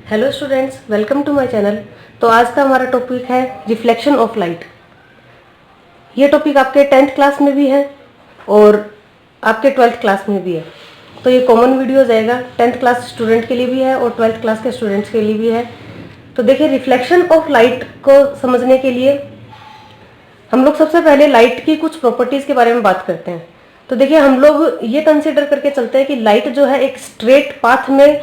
Hello students, welcome to my channel. तो आज का हमारा टॉपिक है रिफ्लेक्शन ऑफ लाइट। ये टॉपिक आपके 10th क्लास में भी है और आपके 12th क्लास में भी है। तो ये कॉमन वीडियो जाएगा, 10th क्लास स्टूडेंट के लिए भी है और 12th क्लास के स्टूडेंट्स के लिए भी है। तो देखिए, रिफ्लेक्शन ऑफ लाइट को समझने के लिए हम लोग सबसे पहले लाइट की कुछ प्रॉपर्टीज़ के बारे में बात करते हैं। तो देखिए, हम लोग ये कंसिडर करके चलते हैं कि लाइट जो है एक स्ट्रेट पाथ में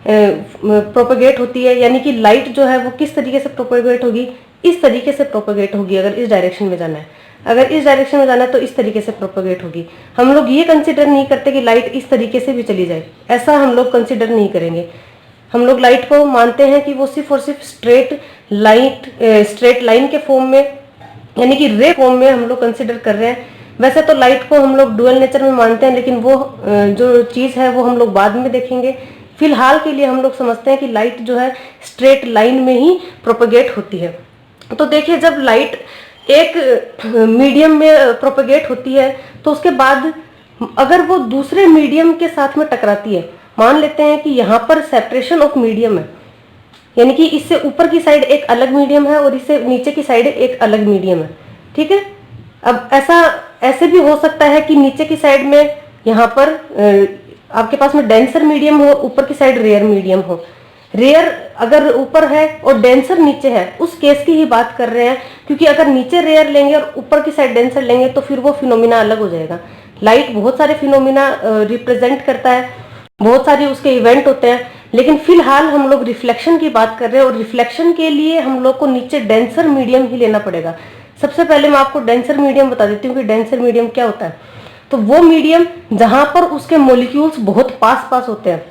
प्रोपेगेट होती है, यानी कि लाइट जो है वो किस तरीके से प्रोपेगेट होगी, इस तरीके से प्रोपेगेट होगी। अगर इस डायरेक्शन में जाना है, अगर इस डायरेक्शन में जाना है तो इस तरीके से प्रोपेगेट होगी। हम लोग ये कंसिडर नहीं करते कि लाइट इस तरीके से भी चली जाए, ऐसा हम लोग कंसिडर नहीं करेंगे। हम लोग लाइट को मानते हैं कि वो सिर्फ और सिर्फ स्ट्रेट लाइन के फॉर्म में, यानी कि रे फॉर्म में हम लोग कंसिडर कर रहे हैं। वैसे तो लाइट को हम लोग डुअल नेचर में मानते हैं, लेकिन वो जो चीज़ है वो हम लोग बाद में देखेंगे। फिलहाल के लिए हम लोग समझते हैं कि लाइट जो है स्ट्रेट लाइन में ही प्रोपेगेट होती है। तो देखिए, जब लाइट एक मीडियम में प्रोपेगेट होती है तो उसके बाद अगर वो दूसरे मीडियम के साथ में टकराती है, मान लेते हैं कि यहाँ पर सेपरेशन ऑफ मीडियम है, यानी कि इससे ऊपर की साइड एक अलग मीडियम है और इससे नीचे की साइड एक अलग मीडियम है, ठीक है। अब ऐसे भी हो सकता है कि नीचे की साइड में यहाँ पर आपके पास में डेंसर मीडियम हो, ऊपर की साइड रेयर मीडियम हो। रेयर अगर ऊपर है और डेंसर नीचे है, उस केस की ही बात कर रहे हैं, क्योंकि अगर नीचे रेयर लेंगे और ऊपर की साइड डेंसर लेंगे तो फिर वो फिनोमिना अलग हो जाएगा। लाइट बहुत सारे फिनोमिना रिप्रेजेंट करता है, बहुत सारे उसके इवेंट होते हैं, लेकिन फिलहाल हम लोग रिफ्लेक्शन की बात कर रहे हैं और रिफ्लेक्शन के लिए हम लोग को नीचे डेंसर मीडियम ही लेना पड़ेगा। सबसे पहले मैं आपको डेंसर मीडियम बता देती हूँ कि डेंसर मीडियम क्या होता है। तो वो मीडियम जहां पर उसके मॉलिक्यूल्स बहुत पास होते हैं,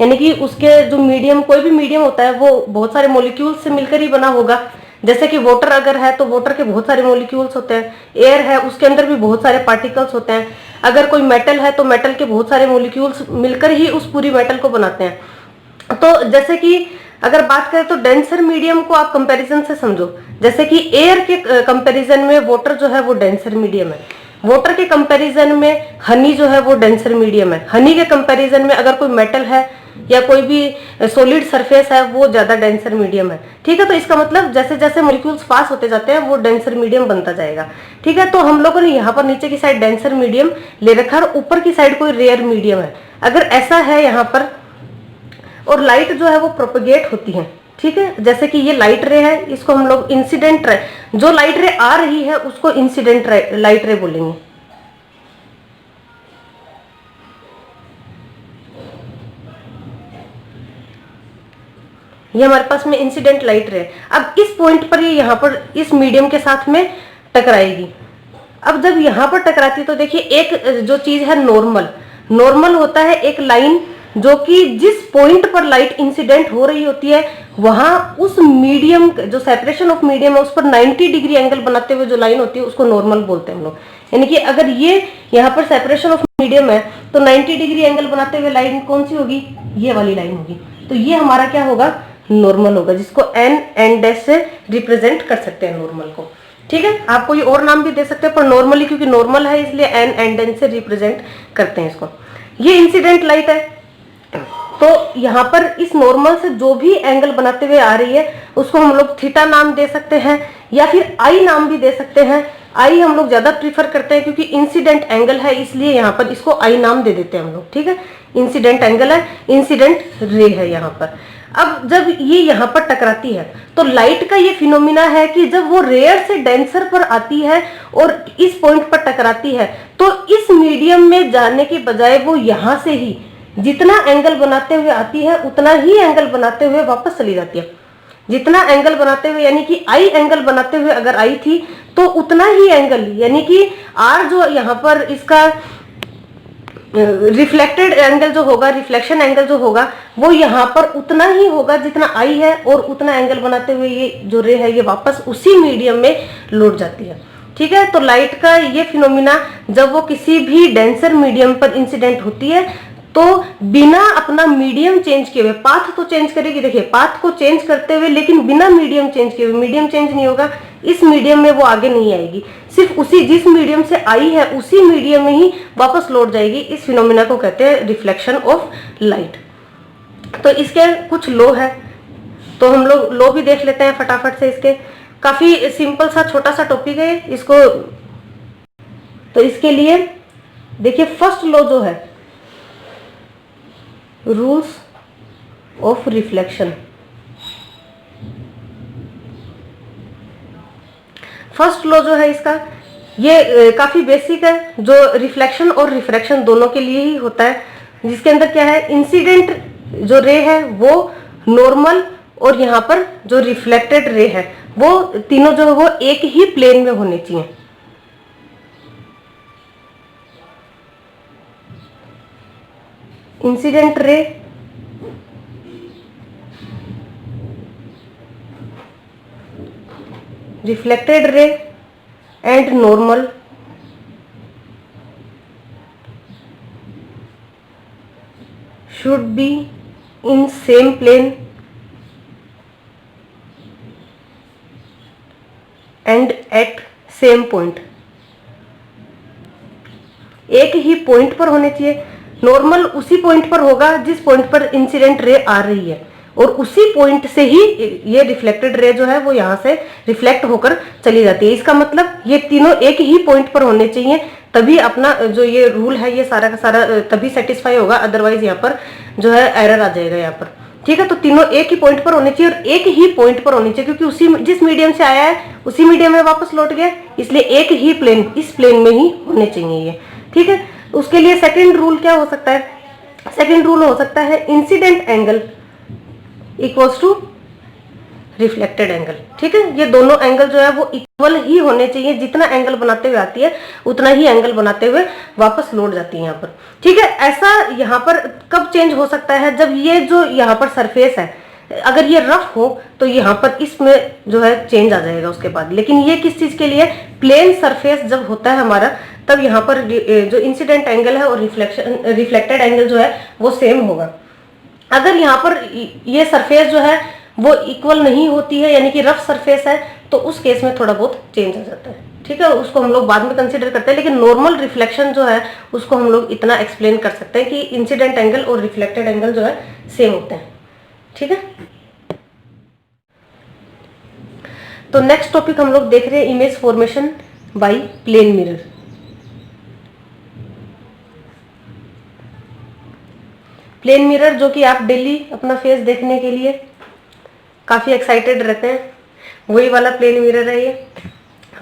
यानी कि उसके जो मीडियम, कोई भी मीडियम होता है वो बहुत सारे मॉलिक्यूल्स से मिलकर ही बना होगा। जैसे कि वाटर अगर है तो वाटर के बहुत सारे मॉलिक्यूल्स होते हैं, एयर है उसके अंदर भी बहुत सारे पार्टिकल्स होते हैं, अगर कोई मेटल है तो मेटल के बहुत सारे मॉलिक्यूल्स मिलकर ही उस पूरी मेटल को बनाते हैं। तो जैसे कि अगर बात करें तो डेंसर मीडियम को आप कंपैरिजन से समझो, जैसे कि एयर के कंपैरिजन में वाटर जो है वो डेंसर मीडियम है, वाटर के कंपैरिजन में हनी जो है वो डेंसर मीडियम है, हनी के कंपैरिजन में अगर कोई मेटल है या कोई भी सॉलिड सरफेस है वो ज्यादा डेंसर मीडियम है, ठीक है। तो इसका मतलब जैसे जैसे मॉलिक्यूल्स पास होते जाते हैं वो डेंसर मीडियम बनता जाएगा, ठीक है। तो हम लोगों ने यहाँ पर नीचे की साइड डेंसर मीडियम ले रखा है और ऊपर की साइड कोई रेयर मीडियम है। अगर ऐसा है यहाँ पर, और लाइट जो है वो प्रोपेगेट होती है, ठीक है। जैसे कि ये लाइट रे है, इसको हम लोग इंसिडेंट रे, जो लाइट रे आ रही है उसको इंसिडेंट लाइट रे बोलेंगे। ये हमारे पास में इंसिडेंट लाइट रे। अब इस पॉइंट पर ये यहाँ पर इस मीडियम के साथ में टकराएगी। अब जब यहाँ पर टकराती है तो देखिए, एक जो चीज है नॉर्मल होता है एक लाइन, जो कि जिस पॉइंट पर लाइट इंसिडेंट हो रही होती है वहां उस मीडियम, जो सेपरेशन ऑफ मीडियम है उस पर 90 डिग्री एंगल बनाते हुए जो लाइन होती है उसको नॉर्मल बोलते हैं हम लोग। यानी कि अगर ये यहाँ पर सेपरेशन ऑफ मीडियम है तो 90 डिग्री एंगल बनाते हुए लाइन कौन सी होगी, ये वाली लाइन होगी। तो ये हमारा क्या होगा, नॉर्मल होगा, जिसको एन डैश से रिप्रेजेंट कर सकते हैं नॉर्मल को, ठीक है। आप कोई और नाम भी दे सकते हैं पर नॉर्मली क्योंकि नॉर्मल है इसलिए एन से रिप्रेजेंट करते हैं इसको। ये इंसिडेंट लाइट है, तो यहाँ पर इस नॉर्मल से जो भी एंगल बनाते हुए आ रही है उसको हम लोग थीटा नाम दे सकते हैं या फिर आई नाम भी दे सकते हैं। आई हम लोग ज्यादा प्रीफर करते हैं क्योंकि इंसिडेंट एंगल है, इसलिए यहाँ पर इसको आई नाम दे देते हैं हम लोग, ठीक है। इंसिडेंट एंगल है, इंसिडेंट रे है यहाँ पर। अब जब ये यहाँ पर टकराती है तो लाइट का ये फिनोमिना है कि जब वो रेयर से डेंसर पर आती है और इस पॉइंट पर टकराती है तो इस मीडियम में जाने के बजाय वो यहाँ से ही जितना एंगल बनाते हुए आती है उतना ही एंगल बनाते हुए वापस चली जाती है। जितना एंगल बनाते हुए, यानी कि आई एंगल बनाते हुए अगर आई थी तो उतना ही एंगल, यानी कि आर जो यहाँ पर इसका रिफ्लेक्टेड एंगल जो होगा, रिफ्लेक्शन एंगल जो होगा वो यहाँ पर उतना ही होगा जितना आई है, और उतना एंगल बनाते हुए ये जो रे है ये वापस उसी मीडियम में लौट जाती है, ठीक है। तो लाइट का ये फिनोमिना जब वो किसी भी डेंसर मीडियम पर इंसिडेंट होती है तो बिना अपना मीडियम चेंज किए हुए, पाथ तो चेंज करेगी, देखिए पाथ को चेंज करते हुए लेकिन बिना मीडियम चेंज किए हुए, मीडियम चेंज नहीं होगा, इस मीडियम में वो आगे नहीं आएगी, सिर्फ उसी जिस मीडियम से आई है उसी मीडियम में ही वापस लौट जाएगी। इस फिनोमिना को कहते हैं रिफ्लेक्शन ऑफ लाइट। तो इसके कुछ लॉ है तो हम लोग लो भी देख लेते हैं फटाफट से। इसके काफी सिंपल सा छोटा सा टॉपिक है इसको। तो इसके लिए देखिए फर्स्ट लॉ जो है, rules of reflection. First law जो है इसका, ये काफी बेसिक है, जो रिफ्लेक्शन और रिफ्रैक्शन दोनों के लिए ही होता है। जिसके अंदर क्या है, इंसिडेंट जो रे है वो नॉर्मल, और यहाँ पर जो रिफ्लेक्टेड रे है वो तीनों जो है वो एक ही प्लेन में होने चाहिए। Incident ray, reflected ray and normal should be in same plane and at same point। एक ही पॉइंट पर होने चाहिए। नॉर्मल उसी पॉइंट पर होगा जिस पॉइंट पर इंसिडेंट रे आ रही है, और उसी पॉइंट से ही ये रिफ्लेक्टेड रे जो है वो यहाँ से रिफ्लेक्ट होकर चली जाती है। इसका मतलब ये तीनों एक ही पॉइंट पर होने चाहिए, तभी अपना जो ये रूल है ये सारा का सारा तभी सेटिस्फाई होगा, अदरवाइज यहाँ पर जो है एरर आ जाएगा यहाँ पर। ठीक है, तो तीनों एक ही पॉइंट पर होने चाहिए और एक ही पॉइंट पर होनी चाहिए, क्योंकि उसी जिस मीडियम से आया है उसी मीडियम में वापस लौट गया, इसलिए एक ही प्लेन, इस प्लेन में ही होने चाहिए ये। ठीक है, उसके लिए सेकंड रूल क्या हो सकता है, सेकंड रूल हो सकता है incident angle equals to reflected angle. ठीक है, ये दोनों एंगल जो है वो इक्वल ही होने चाहिए, जितना एंगल बनाते हुए आती है उतना ही एंगल बनाते हुए वापस लौट जाती है यहाँ पर। ठीक है, ऐसा यहाँ पर कब चेंज हो सकता है, जब ये जो यहाँ पर सरफेस है अगर ये रफ हो तो यहाँ पर इसमें जो है चेंज आ जाएगा उसके बाद। लेकिन ये किस चीज के लिए, प्लेन सरफेस जब होता है हमारा, तब यहाँ पर जो इंसिडेंट एंगल है और रिफ्लेक्टेड एंगल जो है वो सेम होगा। अगर यहाँ पर ये सरफेस जो है वो इक्वल नहीं होती है, यानी कि रफ सरफेस है, तो उस केस में थोड़ा बहुत चेंज आ जाता है। ठीक है, उसको हम लोग बाद में कंसीडर करते हैं, लेकिन नॉर्मल रिफ्लेक्शन जो है उसको हम लोग इतना एक्सप्लेन कर सकते हैं कि इंसिडेंट एंगल और रिफ्लेक्टेड एंगल जो है सेम होते हैं। ठीक है, तो नेक्स्ट टॉपिक हम लोग देख रहे हैं image formation by plane mirror. Plane mirror जो कि आप डेली अपना फेस देखने के लिए काफी एक्साइटेड रहते हैं, वही वाला प्लेन मिरर है ये।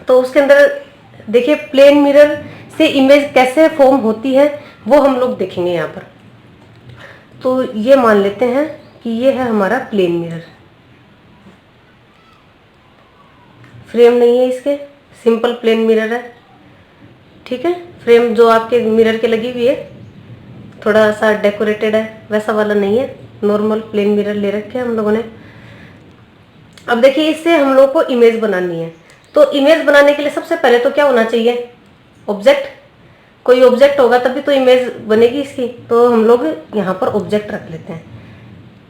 तो उसके अंदर देखिए प्लेन मिरर से इमेज कैसे फॉर्म होती है वो हम लोग देखेंगे यहाँ पर। तो ये मान लेते हैं कि ये है हमारा प्लेन मिरर, फ्रेम नहीं है इसके, सिंपल प्लेन मिरर है। ठीक है, फ्रेम जो आपके मिरर के लगी हुई है थोड़ा सा डेकोरेटेड है, वैसा वाला नहीं है, नॉर्मल प्लेन मिरर ले रखे हैं हम लोगों ने। अब देखिए इससे हम लोग को इमेज बनानी है, तो इमेज बनाने के लिए सबसे पहले तो क्या होना चाहिए, ऑब्जेक्ट। कोई ऑब्जेक्ट होगा तभी तो इमेज बनेगी इसकी, तो हम लोग यहाँ पर ऑब्जेक्ट रख लेते हैं।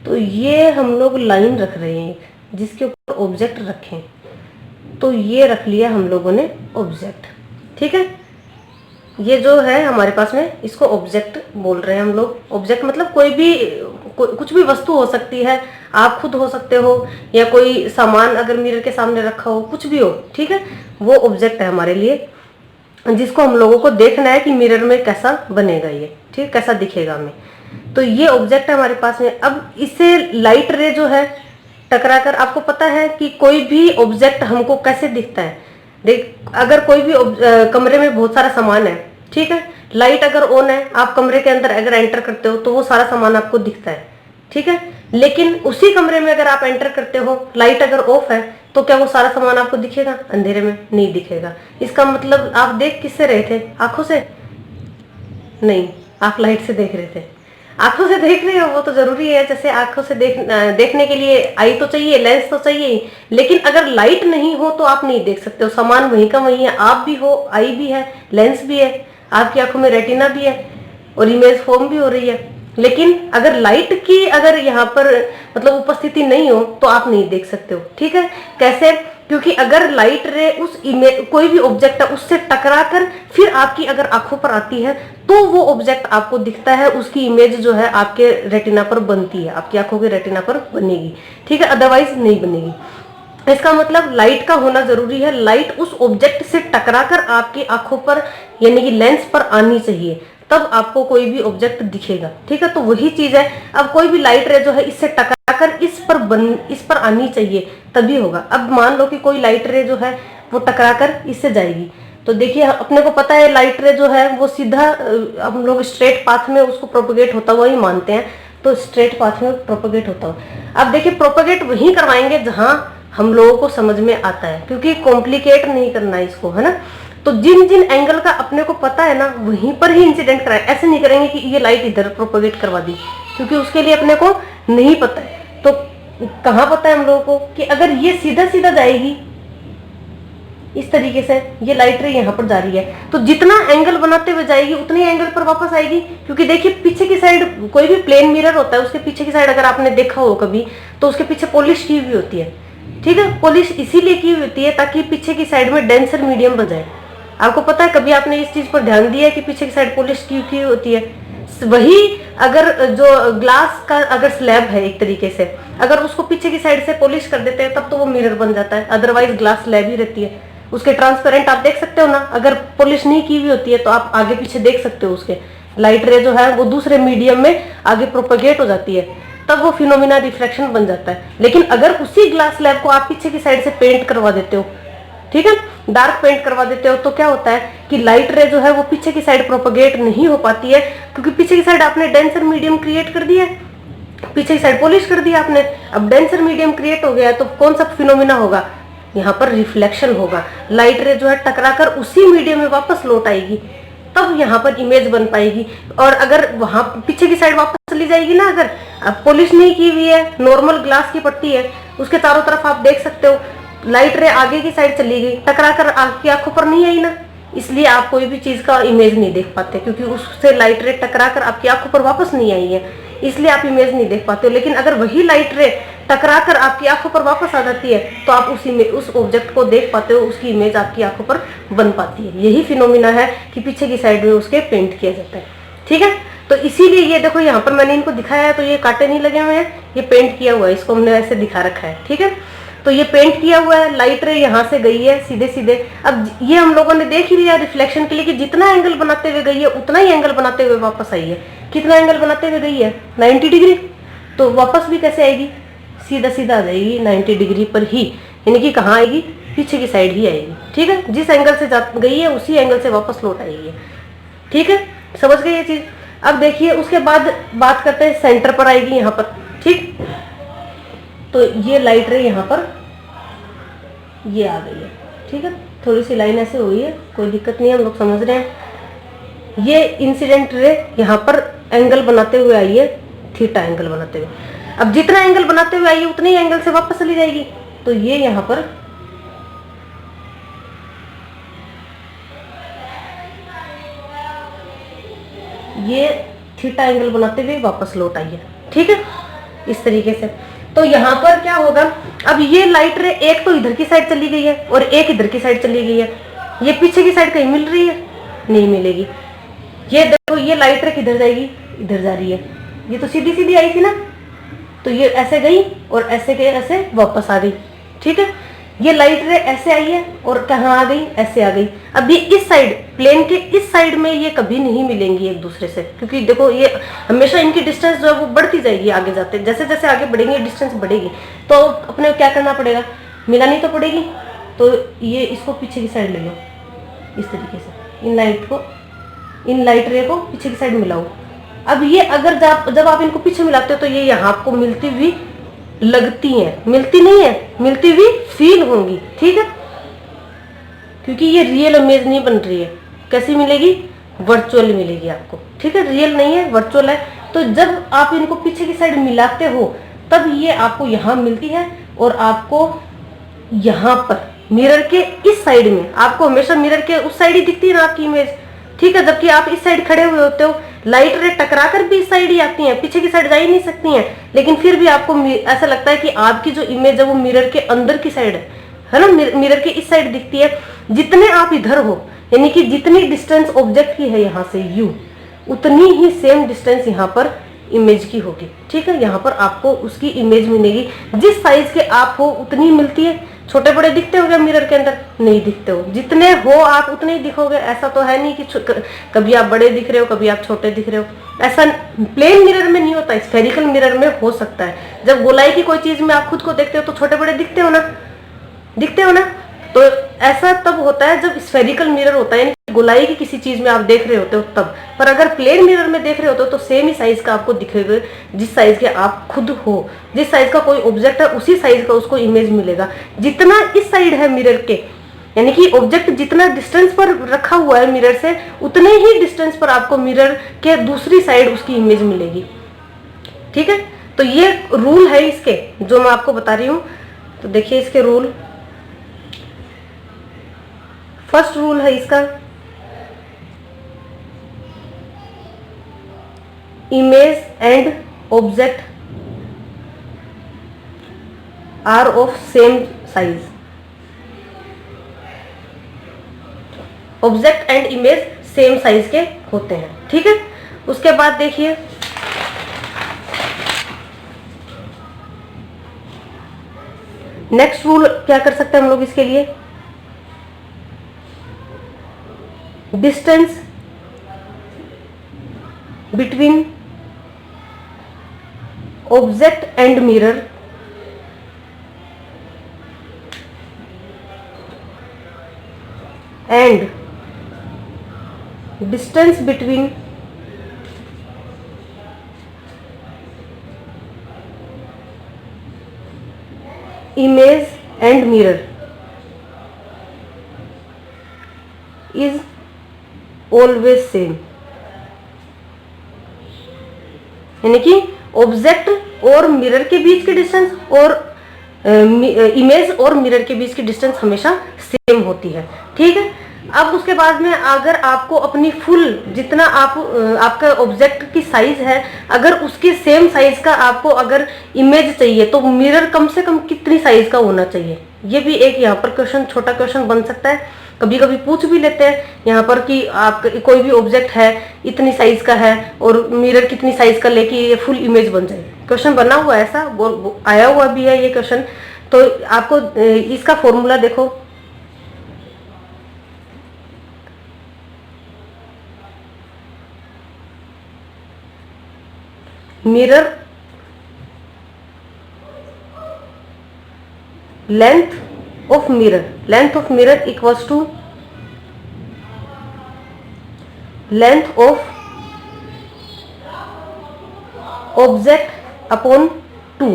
तो ये हम लोग लाइन रख रहे हैं एक, जिसके ऊपर ऑब्जेक्ट रखें, तो ये रख लिया हम लोगों ने ऑब्जेक्ट। ठीक है, ये जो है हमारे पास में इसको ऑब्जेक्ट बोल रहे हैं हम लोग। ऑब्जेक्ट मतलब कोई भी कुछ भी वस्तु हो सकती है, आप खुद हो सकते हो, या कोई सामान अगर मिरर के सामने रखा हो, कुछ भी हो। ठीक है, वो ऑब्जेक्ट है हमारे लिए, जिसको हम लोगों को देखना है कि मिरर में कैसा बनेगा ये, ठीक, कैसा दिखेगा हमें। तो ये ऑब्जेक्ट है हमारे पास में। अब इससे लाइट रे जो है टकराकर, आपको पता है कि कोई भी ऑब्जेक्ट हमको कैसे दिखता है। देख, अगर कोई भी कमरे में बहुत सारा सामान है, ठीक है, लाइट अगर ऑन है, आप कमरे के अंदर अगर एंटर करते हो तो वो सारा सामान आपको दिखता है। ठीक है, लेकिन उसी कमरे में अगर आप एंटर करते हो, लाइट अगर ऑफ है, तो क्या वो सारा सामान आपको दिखेगा? अंधेरे में नहीं दिखेगा। इसका मतलब आप देख किससे रहे थे? आंखों से नहीं, आप लाइट से देख रहे थे। आंखों से देख रहे हो वो तो जरूरी है, जैसे आंखों से देखने के लिए आई तो चाहिए, लेंस तो चाहिए, लेकिन अगर लाइट नहीं हो तो आप नहीं देख सकते हो। सामान वहीं का वहीं है, आप भी हो, आई भी है, लेंस भी है, आपकी आंखों में रेटिना भी है और इमेज फॉर्म भी हो रही है। लेकिन अगर लाइट की अगर यहाँ पर मतलब उपस्थिति नहीं हो तो आप नहीं देख सकते हो। ठीक है, कैसे क्योंकि अगर लाइट रे उस इमेज, कोई भी ऑब्जेक्ट है उससे टकराकर फिर आपकी अगर आंखों पर आती है तो वो ऑब्जेक्ट आपको दिखता है, उसकी इमेज जो है आपके रेटिना पर बनती है, आपकी आंखों के रेटिना पर बनेगी, ठीक है, अदरवाइज नहीं बनेगी। इसका मतलब लाइट का होना जरूरी है, लाइट उस ऑब्जेक्ट से टकराकर आपकी आंखों पर यानी कि लेंस पर आनी चाहिए, तब आपको कोई भी ऑब्जेक्ट दिखेगा, ठीक है। तो वही चीज है, अब कोई भी लाइट रे जो है इससे टकराकर इस पर आनी चाहिए तभी होगा। अब मान लो कि कोई लाइट रे जो है वो टकराकर इससे जाएगी, तो देखिए अपने को पता है लाइट रे जो है वो सीधा हम लोग स्ट्रेट पाथ में उसको प्रोपोगेट होता हुआ ही मानते हैं, तो स्ट्रेट पाथ में प्रोपोगेट होता हुआ। अब देखिए प्रोपोगेट वहीं करवाएंगे जहां हम लोगों को समझ में आता है, क्योंकि कॉम्प्लिकेट नहीं करना है इसको, है ना। तो जिन जिन एंगल का अपने को पता है ना वहीं पर ही इंसिडेंट कराए, ऐसे नहीं करेंगे कि ये लाइट इधर प्रोपोगेट करवा दी, क्योंकि उसके लिए अपने को नहीं पता है। तो कहाँ पता है हम लोगों को कि अगर ये सीधा सीधा जाएगी इस तरीके से, ये लाइट रे यहाँ पर जा रही है, तो जितना एंगल बनाते हुए जाएगी उतने एंगल पर वापस आएगी। क्योंकि देखिए पीछे की साइड कोई भी प्लेन मिरर होता है, उसके पीछे की साइड अगर आपने देखा हो कभी, तो उसके पीछे पॉलिश की हुई होती है, ठीक है। पॉलिश इसीलिए की हुई होती है ताकि पीछे की साइड में डेंसर मीडियम बन जाए। आपको पता है, कभी आपने इस चीज पर ध्यान दिया है कि पीछे की साइड पॉलिश की होती है। वही अगर जो ग्लास का अगर स्लैब है एक तरीके से, अगर उसको पीछे की साइड से पॉलिश कर देते हैं तब तो वो मिरर बन जाता है, अदरवाइज ग्लास स्लैब ही रहती है। उसके ट्रांसपेरेंट आप देख सकते हो ना, अगर पॉलिश नहीं की हुई होती है तो आप आगे पीछे देख सकते हो, उसके लाइट रे जो है वो दूसरे मीडियम में आगे प्रोपेगेट हो जाती है, तब वो फिनोमिना रिफ्रैक्शन बन जाता है। लेकिन अगर उसी ग्लास स्लैब को आप पीछे की साइड से पेंट करवा देते हो, ठीक है, डार्क पेंट करवा देते हो, तो क्या होता है कि लाइट रे जो है वो पीछे की साइड प्रोपेगेट नहीं हो पाती है, क्योंकि पीछे की साइड आपने डेंसर मीडियम क्रिएट कर दिया है, पीछे की साइड पॉलिश कर दिया आपने। अब डेंसर मीडियम क्रिएट हो गया तो कौन सा फिनोमिना होगा, यहाँ पर रिफ्लेक्शन होगा। लाइट रे जो है टकराकर उसी मीडियम में वापस लौट आएगी, तब यहाँ पर इमेज बन पाएगी। और अगर वहां पीछे की साइड वापस चली जाएगी ना, अगर अब पॉलिश नहीं की हुई है, नॉर्मल ग्लास की पट्टी है, उसके चारों तरफ आप देख सकते हो, लाइट रे आगे की साइड चली गई, टकराकर आपकी आंखों पर नहीं आई ना, इसलिए आप कोई भी चीज का इमेज नहीं देख पाते, क्योंकि उससे लाइट रे टकराकर आपकी आंखों पर वापस नहीं आई है, इसलिए आप इमेज नहीं देख पाते हो। लेकिन अगर वही लाइट रे टकराकर आपकी आंखों पर वापस आ जाती है तो आप उस ऑब्जेक्ट को देख पाते हो, उसकी इमेज आपकी आंखों पर बन पाती है। यही फिनोमिना है कि पीछे की साइड में उसके पेंट किया जाता है, ठीक है। तो इसीलिए ये देखो यहाँ पर मैंने इनको दिखाया है, तो ये कांटे नहीं लगे हुए हैं, ये पेंट किया हुआ है, इसको हमने ऐसे दिखा रखा है, ठीक है। तो ये पेंट किया हुआ है, लाइट रे यहाँ से गई है सीधे सीधे। अब ये हम लोगों ने देख ही लिया रिफ्लेक्शन के लिए कि जितना एंगल बनाते हुए गई है उतना ही एंगल बनाते हुए वापस आई है। कितना एंगल बनाते हुए गई है, 90 डिग्री, तो वापस भी कैसे आएगी, सीधा सीधा आ जाएगी 90 डिग्री पर ही, यानी कि कहाँ आएगी, पीछे की साइड ही आएगी, ठीक है। जिस एंगल से गई है उसी एंगल से वापस लौट आएगी, ठीक है, समझ गए ये चीज। अब देखिए उसके बाद बात करते हैं सेंटर पर आएगी यहाँ पर, ठीक। तो ये लाइट रे यहाँ पर ये आ गई है, ठीक है, थोड़ी सी लाइन ऐसे हुई है, कोई दिक्कत नहीं है, हम लोग समझ रहे हैं। ये इंसिडेंट रे यहाँ पर एंगल बनाते हुए आई है, थीटा एंगल बनाते हुए। अब जितना एंगल बनाते हुए आई है उतने ही एंगल से वापस चली जाएगी, तो ये यहाँ पर ये थीटा एंगल बनाते हुए वापस लौट आई है, ठीक है, इस तरीके से। तो यहाँ पर क्या होगा, अब ये लाइट रे एक तो इधर की साइड चली गई है और एक इधर की साइड चली गई है, ये पीछे की साइड कहीं मिल रही है, नहीं मिलेगी। ये देखो ये लाइट रे किधर जाएगी, इधर जा रही है, ये तो सीधी सीधी आई थी ना, तो ये ऐसे गई और ऐसे गई, ऐसे वापस आ गई, ठीक है। ये लाइट रे ऐसे आई है और कहाँ आ गई, ऐसे आ गई। अब ये इस साइड प्लेन के इस साइड में ये कभी नहीं मिलेंगी एक दूसरे से, क्योंकि देखो ये हमेशा इनकी डिस्टेंस जो है वो बढ़ती जाएगी आगे जाते, जैसे जैसे आगे बढ़ेंगे डिस्टेंस बढ़ेगी, तो अपने क्या करना पड़ेगा, मिलानी तो पड़ेगी। तो ये इसको पीछे की साइड ले लो इस तरीके से, इन लाइट रे को पीछे की साइड मिलाओ। अब ये अगर जब आप इनको पीछे मिलाते हो तो ये यहाँ आपको मिलती हुई लगती है, मिलती नहीं है, मिलती हुई फील होंगी, ठीक है, क्योंकि ये रियल इमेज नहीं बन रही है। कैसी मिलेगी, वर्चुअल मिलेगी आपको, ठीक है, रियल नहीं है, वर्चुअल है। तो जब आप इनको पीछे की साइड मिलाते हो तब ये आपको यहाँ मिलती है और आपको यहाँ पर मिरर के इस साइड में, आपको हमेशा मिरर के उस साइड ही दिखती है ना आपकी इमेज, ठीक है। जबकि आप इस साइड खड़े हुए होते हो, लाइट रे टकराकर भी इस साइड ही आती हैं, पीछे की साइड जा ही नहीं सकती हैं, लेकिन फिर भी आपको ऐसा लगता है कि आपकी जो इमेज है वो मिरर के अंदर की साइड है ना, मिरर के इस साइड दिखती है। जितने आप इधर हो, यानी कि जितनी डिस्टेंस ऑब्जेक्ट की है यहाँ से u, उतनी ही सेम डिस्टेंस यहाँ पर इमेज की होगी। ठीक है, यहाँ पर आपको उसकी इमेज मिलेगी। जिस साइज के आप हो उतनी मिलती है। छोटे बड़े दिखते हो क्या मिरर के अंदर? नहीं दिखते हो। जितने हो आप उतने ही दिखोगे। ऐसा तो है नहीं कि कभी आप बड़े दिख रहे हो, कभी आप छोटे दिख रहे हो। ऐसा प्लेन मिरर में नहीं होता, स्फेरिकल मिरर में हो सकता है। जब गोलाई की कोई चीज में आप खुद को देखते हो तो छोटे बड़े दिखते हो ना, दिखते हो ना। तो ऐसा तब होता है जब स्फेरिकल मिरर होता है, यानी गोलाई की किसी चीज में आप देख रहे होते हो तब। पर अगर प्लेन मिरर में देख रहे होते हो तो सेम ही साइज का आपको दिखेगा, जिस साइज के आप खुद हो। जिस साइज का कोई ऑब्जेक्ट है उसी साइज का उसको इमेज मिलेगा। जितना इस साइड है मिरर के, यानी कि ऑब्जेक्ट जितना डिस्टेंस पर रखा हुआ है मिरर से, उतने ही डिस्टेंस पर आपको मिरर के दूसरी साइड उसकी इमेज मिलेगी। ठीक है, तो ये रूल है इसके जो मैं आपको बता रही हूँ। तो देखिए इसके रूल। फर्स्ट रूल है इसका, image and object are of same size. Object and image same size के होते हैं। ठीक है, उसके बाद देखिए नेक्स्ट रूल क्या कर सकते हैं हम लोग इसके लिए। Distance between object and mirror and distance between image and mirror is always same. यानी कि ऑब्जेक्ट और मिरर के बीच की डिस्टेंस और इमेज और मिरर के बीच की डिस्टेंस हमेशा सेम होती है। ठीक है, अब उसके बाद में अगर आपको अपनी फुल जितना आपका ऑब्जेक्ट की साइज है, अगर उसके सेम साइज का आपको अगर इमेज चाहिए तो मिरर कम से कम कितनी साइज का होना चाहिए, ये भी एक यहाँ पर क्वेश्चन, छोटा क्वेश्चन बन सकता है। कभी कभी पूछ भी लेते हैं यहाँ पर कि आप कोई भी ऑब्जेक्ट है इतनी साइज का है और मिरर कितनी साइज का लेके ये फुल इमेज बन जाए। क्वेश्चन बना हुआ है, ऐसा आया हुआ भी है ये क्वेश्चन। तो आपको इसका फॉर्मूला देखो, mirror length of mirror equals to length of object upon 2।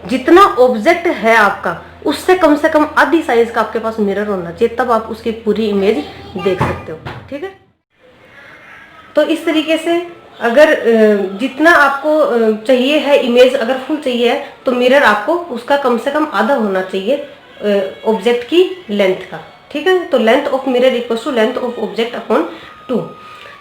जितना ऑब्जेक्ट है आपका उससे कम से कम आधी साइज का आपके पास मिरर होना चाहिए, तब आप उसकी पूरी इमेज देख सकते हो। ठीक है, तो इस तरीके से अगर जितना आपको चाहिए है इमेज, अगर फुल चाहिए है तो मिरर आपको उसका कम से कम आधा होना चाहिए ऑब्जेक्ट की लेंथ का। ठीक है, तो length of mirror equals to length of object upon 2।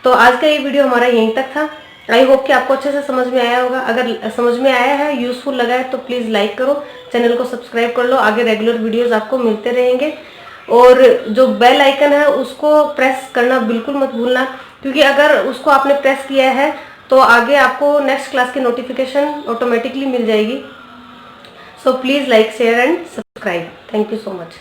तो आज का ये वीडियो हमारा यहीं तक था। आई होप कि आपको अच्छे से समझ में आया होगा। अगर समझ में आया है, यूजफुल लगा है तो प्लीज़ लाइक करो, चैनल को सब्सक्राइब कर लो। आगे रेगुलर वीडियोस आपको मिलते रहेंगे। और जो बेल आइकन है उसको प्रेस करना बिल्कुल मत भूलना, क्योंकि अगर उसको आपने प्रेस किया है तो आगे आपको नेक्स्ट क्लास की नोटिफिकेशन ऑटोमेटिकली मिल जाएगी। So please like, share and subscribe. Thank you so much.